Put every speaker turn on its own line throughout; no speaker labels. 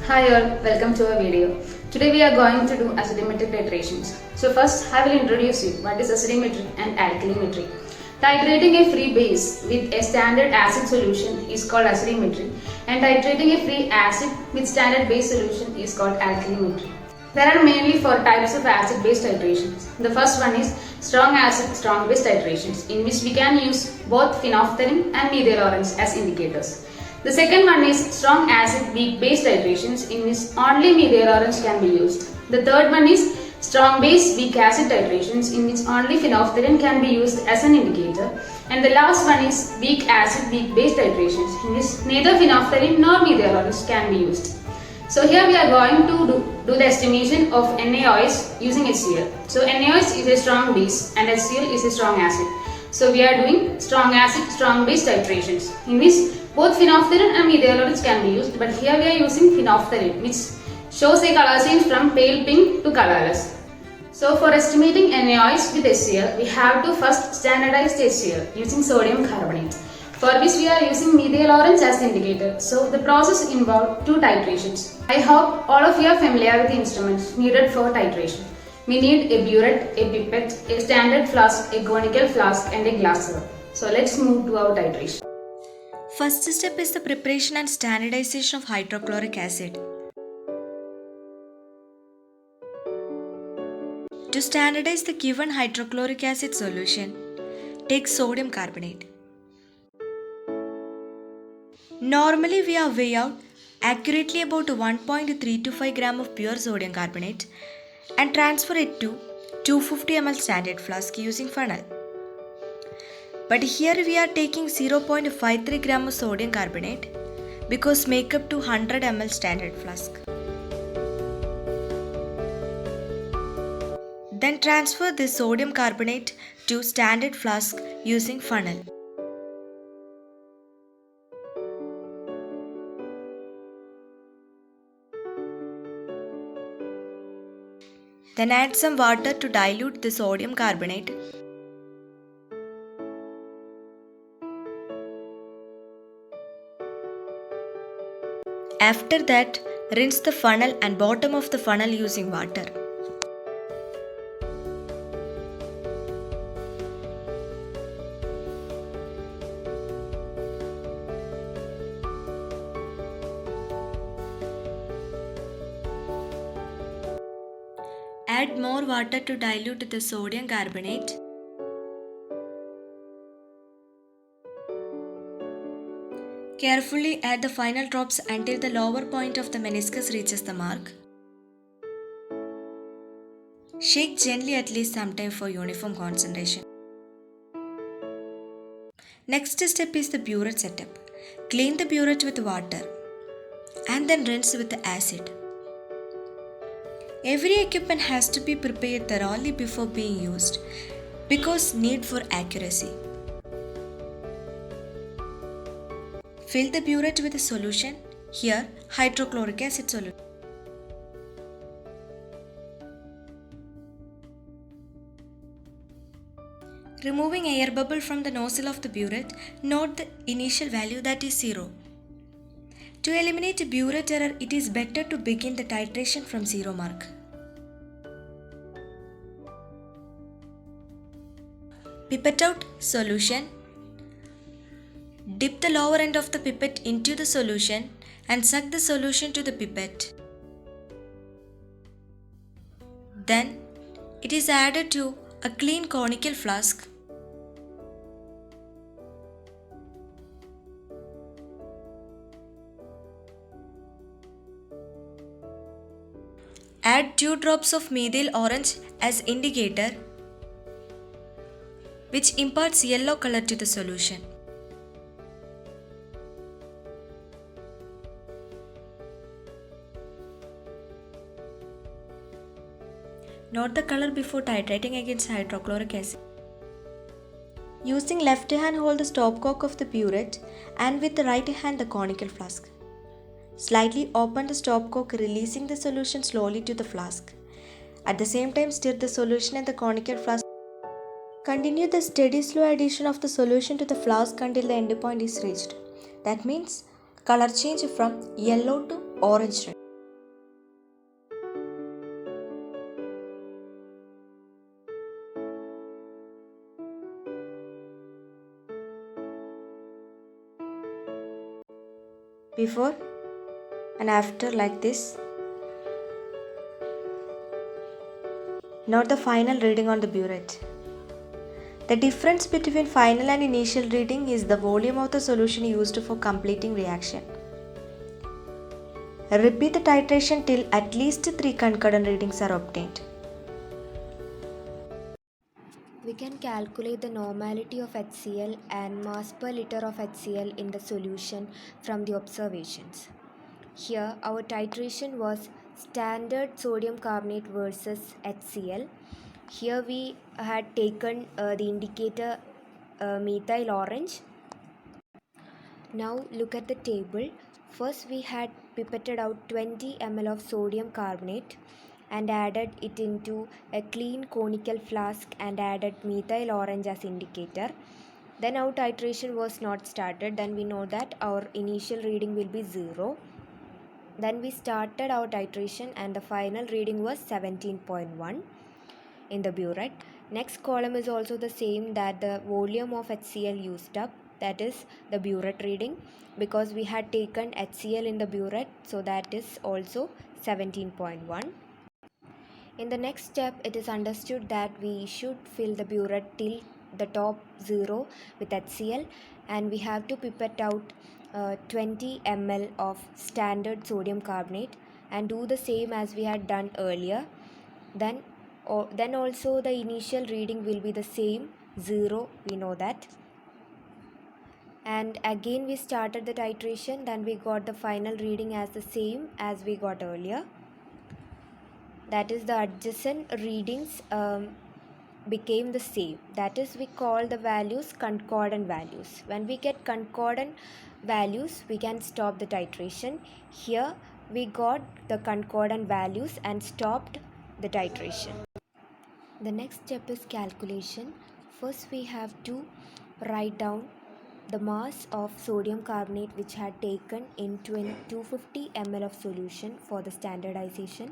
Hi all, welcome to our video. Today we are going to do acidimetric titrations. So first I will introduce you what is acidimetry and alkalimetry. Titrating a free base with a standard acid solution is called acidimetry, and titrating a free acid with standard base solution is called alkalimetry. There are mainly four types of acid-base titrations. The first one is strong acid, strong base titrations, in which we can use both phenolphthalein and methyl orange as indicators. The second one is strong acid, weak base titrations, in which only methyl orange can be used. The third one is strong base, weak acid titrations, in which only phenolphthalein can be used as an indicator. And the last one is weak acid, weak base titrations, in which neither phenolphthalein nor methyl orange can be used. So here we are going to do the estimation of NaOH using HCl. So NaOH is a strong base and HCl is a strong acid. So we are doing strong acid, strong base titrations, in which both phenolphthalein and methyl orange can be used, but here we are using phenolphthalein, which shows a color change from pale pink to colorless. So for estimating NaOH with HCl, we have to first standardize HCl using sodium carbonate, for which we are using methyl orange as the indicator. So the process involves two titrations. I hope all of you are familiar with the instruments needed for titration. We need a burette, a pipette, a standard flask, a conical flask and a glass syrup. So let's move to our titration.
First step is the preparation and standardization of hydrochloric acid. To standardize the given hydrochloric acid solution, take sodium carbonate. Normally we weigh out accurately about 1.325 gram of pure sodium carbonate and transfer it to 250 ml standard flask using funnel. But here we are taking 0.53 gram of sodium carbonate because make up to 100 ml standard flask. Then transfer the sodium carbonate to standard flask using funnel. Then add some water to dilute the sodium carbonate. After that, rinse the funnel and bottom of the funnel using water. Add more water to dilute the sodium carbonate. Carefully add the final drops until the lower point of the meniscus reaches the mark. Shake gently at least some time for uniform concentration. Next step is the burette setup. Clean the burette with water and then rinse with the acid. Every equipment has to be prepared thoroughly before being used because need for accuracy. Fill the burette with a solution, here hydrochloric acid solution. Removing air bubble from the nozzle of the burette, note the initial value, that is 0. To eliminate burette error, it is better to begin the titration from 0 mark. Pipette out solution. Dip the lower end of the pipette into the solution and suck the solution to the pipette. Then it is added to a clean conical flask. Add 2 drops of methyl orange as indicator, which imparts yellow color to the solution. Note the color before titrating against hydrochloric acid. Using left hand hold the stopcock of the burette and with the right hand the conical flask. Slightly open the stopcock, releasing the solution slowly to the flask. At the same time stir the solution in the conical flask. Continue the steady slow addition of the solution to the flask until the end point is reached. That means color change from yellow to orange red. before and after like this. Note the final reading on the burette. The difference between final and initial reading is the volume of the solution used for completing reaction. Repeat the titration till at least 3 concurrent readings are obtained.
We can calculate the normality of HCl and mass per liter of HCl in the solution from the observations. Here our titration was standard sodium carbonate versus HCl. Here we had taken the indicator methyl orange. Now look at the table. First we had pipetted out 20 ml of sodium carbonate and added it into a clean conical flask and added methyl orange as indicator. Then our titration was not started. Then we know that our initial reading will be 0. Then we started our titration and the final reading was 17.1 in the burette. Next column is also the same, that the volume of HCl used up, that is the burette reading, because we had taken HCl in the burette, so that is also 17.1. In the next step, it is understood that we should fill the burette till the top 0 with HCl, and we have to pipette out 20 ml of standard sodium carbonate and do the same as we had done earlier. Then also the initial reading will be the same, 0, we know that. And again we started the titration, then we got the final reading as the same as we got earlier. That is, the adjacent readings became the same. That is, we call the values concordant values. When we get concordant values, we can stop the titration. Here we got the concordant values and stopped the titration. The next step is calculation. First we have to write down the mass of sodium carbonate which had taken in 250 ml of solution for the standardization.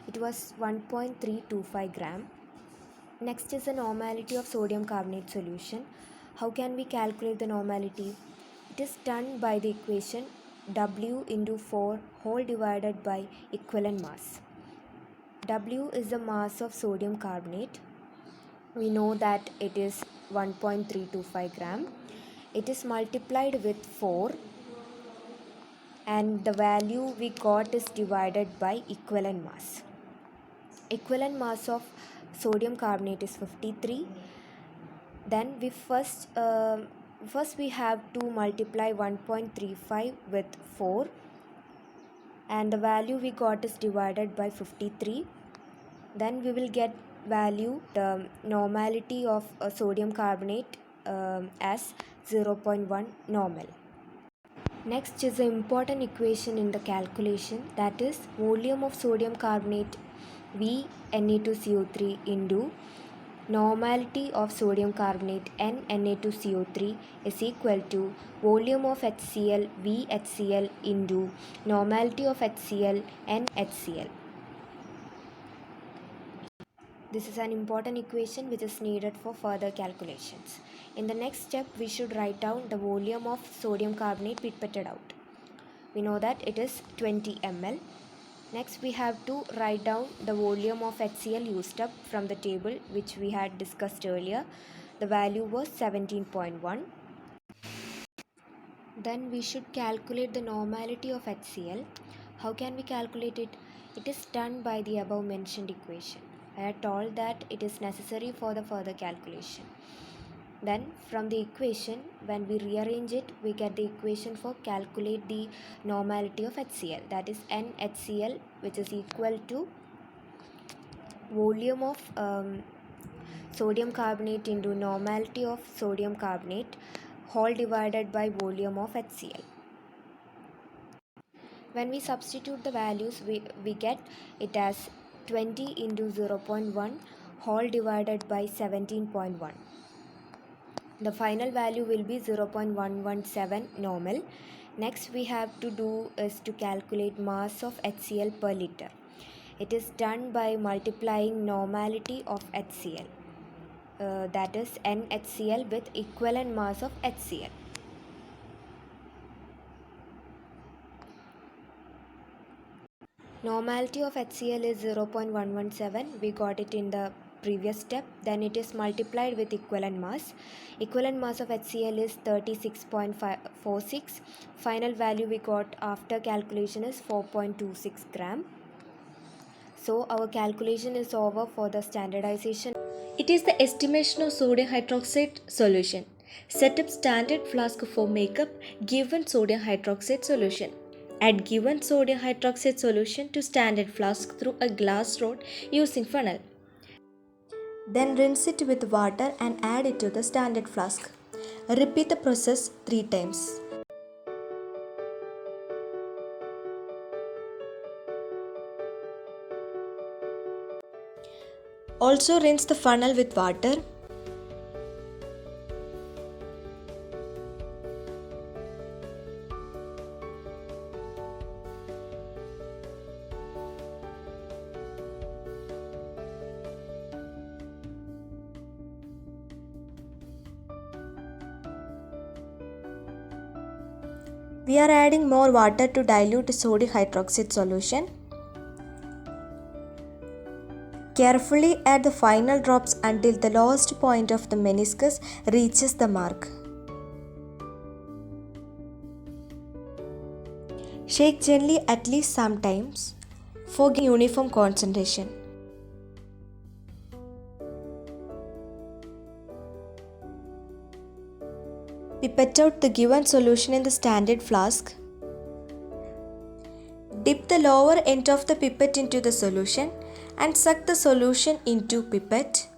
It was 1.325 gram. Next is the normality of sodium carbonate solution. How can we calculate the normality? It is done by the equation W into 4 whole divided by equivalent mass. W is the mass of sodium carbonate. We know that it is 1.325 gram. It is multiplied with 4 and the value we got is divided by equivalent mass. Equivalent mass of sodium carbonate is 53. Then we first we have to multiply 1.35 with 4 and the value we got is divided by 53. Then we will get value the normality of sodium carbonate as 0.1 normal. Next is the important equation in the calculation, that is volume of sodium carbonate V Na2CO3 into normality of sodium carbonate N Na2CO3 is equal to volume of HCl V HCl into normality of HCl N HCl. This is an important equation which is needed for further calculations. In the next step, we should write down the volume of sodium carbonate pipetted out. We know that it is 20 ml. Next, we have to write down the volume of HCl used up from the table which we had discussed earlier. The value was 17.1. Then we should calculate the normality of HCl. How can we calculate it? It is done by the above mentioned equation. I had told that it is necessary for the further calculation. Then from the equation, when we rearrange it, we get the equation for calculate the normality of HCl, that is NHCl, which is equal to volume of sodium carbonate into normality of sodium carbonate whole divided by volume of HCl. When we substitute the values, we get it as 20 into 0.1 whole divided by 17.1. The final value will be 0.117 normal. Next we have to do is to calculate mass of HCl per liter. It is done by multiplying normality of HCl, that is NHCl with equivalent mass of HCl. Normality of HCl is 0.117. We got it in the previous step. Then it is multiplied with equivalent mass. Equivalent mass of HCl is 36.46. Final value we got after calculation is 4.26 gram. So our calculation is over for the standardization.
It is the estimation of sodium hydroxide solution. Set up standard flask for makeup given sodium hydroxide solution. Add given sodium hydroxide solution to standard flask through a glass rod using funnel. Then rinse it with water and add it to the standard flask. Repeat the process 3 times. Also rinse the funnel with water. We are adding more water to dilute sodium hydroxide solution. Carefully add the final drops until the lowest point of the meniscus reaches the mark. Shake gently at least sometimes for uniform concentration. Pipette out the given solution in the standard flask. Dip the lower end of the pipette into the solution and suck the solution into pipette.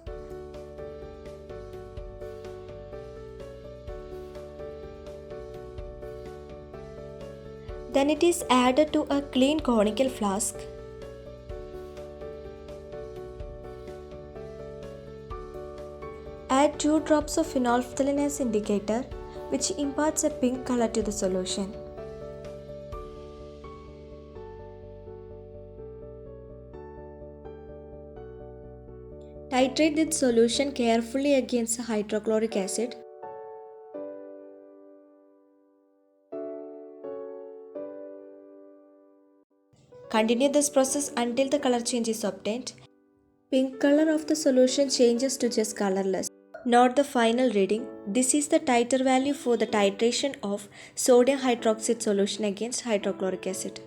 Then it is added to a clean conical flask. Add 2 drops of phenolphthalein as indicator, which imparts a pink color to the solution. Titrate this solution carefully against the hydrochloric acid. Continue this process until the color change is obtained. Pink color of the solution changes to just colorless. Note the final reading. This is the titer value for the titration of sodium hydroxide solution against hydrochloric acid.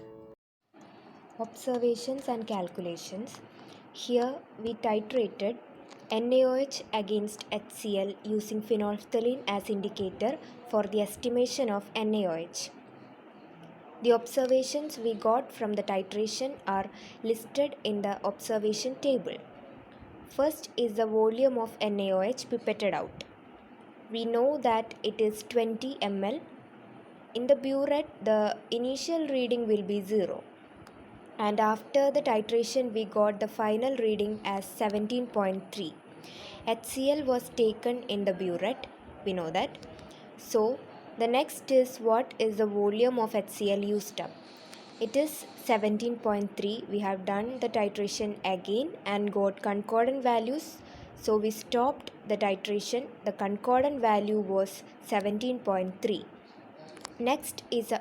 Observations and calculations. Here we titrated NaOH against HCl using phenolphthalein as indicator for the estimation of NaOH. The observations we got from the titration are listed in the observation table. First is the volume of NaOH pipetted out. We know that it is 20 ml. In the burette, the initial reading will be 0. And after the titration, we got the final reading as 17.3. HCl was taken in the burette. We know that. So, the next is what is the volume of HCl used up. It is 17.3. We have done the titration again and got concordant values. So we stopped the titration. The concordant value was 17.3. Next is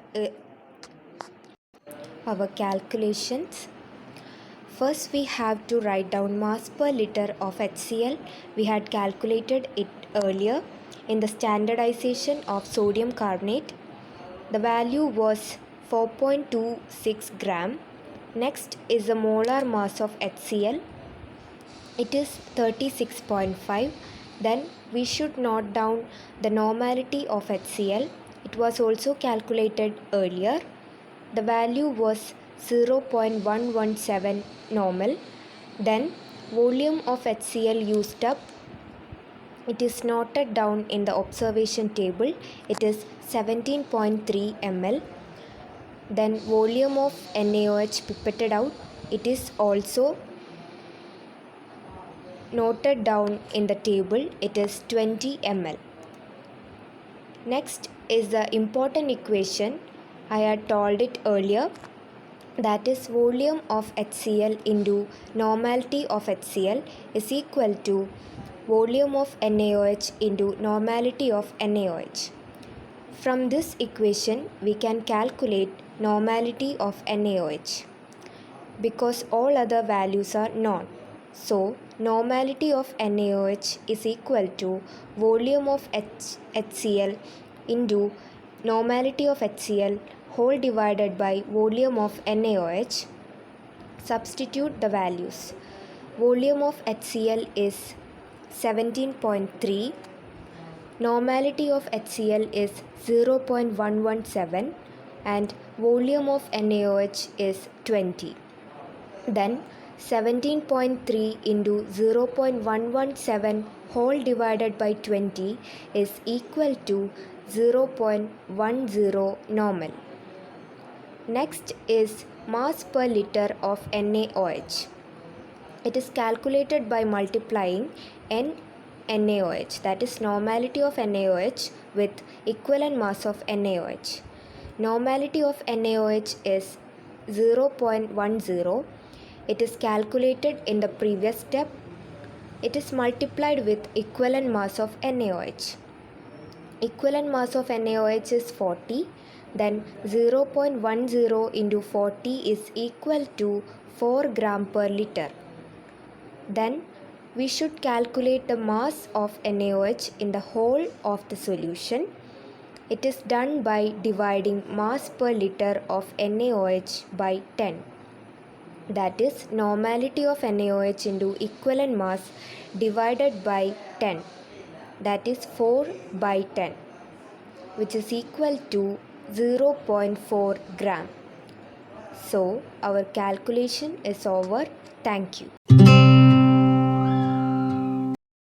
our calculations. First we have to write down mass per liter of HCl. We had calculated it earlier in the standardization of sodium carbonate. The value was 4.26 gram. Next is the molar mass of HCl. It is 36.5. Then we should note down the normality of HCl. It was also calculated earlier. The value was 0.117 normal. Then volume of HCl used up. It is noted down in the observation table. It is 17.3 ml. Then volume of NaOH pipetted out. It is also noted down in the table. It is 20 ml. Next is the important equation. I had told it earlier. That is volume of HCl into normality of HCl is equal to volume of NaOH into normality of NaOH. From this equation, we can calculate normality of NaOH. because all other values are known. So, normality of NaOH is equal to volume of HCl into normality of HCl whole divided by volume of NaOH. Substitute the values. Volume of HCl is 17.3. Normality of HCl is 0.117 and volume of NaOH is 20. Then 17.3 into 0.117 whole divided by 20 is equal to 0.10 normal. Next is mass per liter of NaOH. It is calculated by multiplying NaOH, that is normality of NaOH, with equivalent mass of NaOH. Normality of NaOH is 0.10. It is calculated in the previous step. It is multiplied with equivalent mass of NaOH. Equivalent mass of NaOH is 40. Then 0.10 into 40 is equal to 4 gram per liter. Then we should calculate the mass of NaOH in the whole of the solution. It is done by dividing mass per liter of NaOH by 10. That is normality of NaOH into equivalent mass divided by 10. That is 4 by 10, which is equal to 0.4 gram. So our calculation is over. Thank you.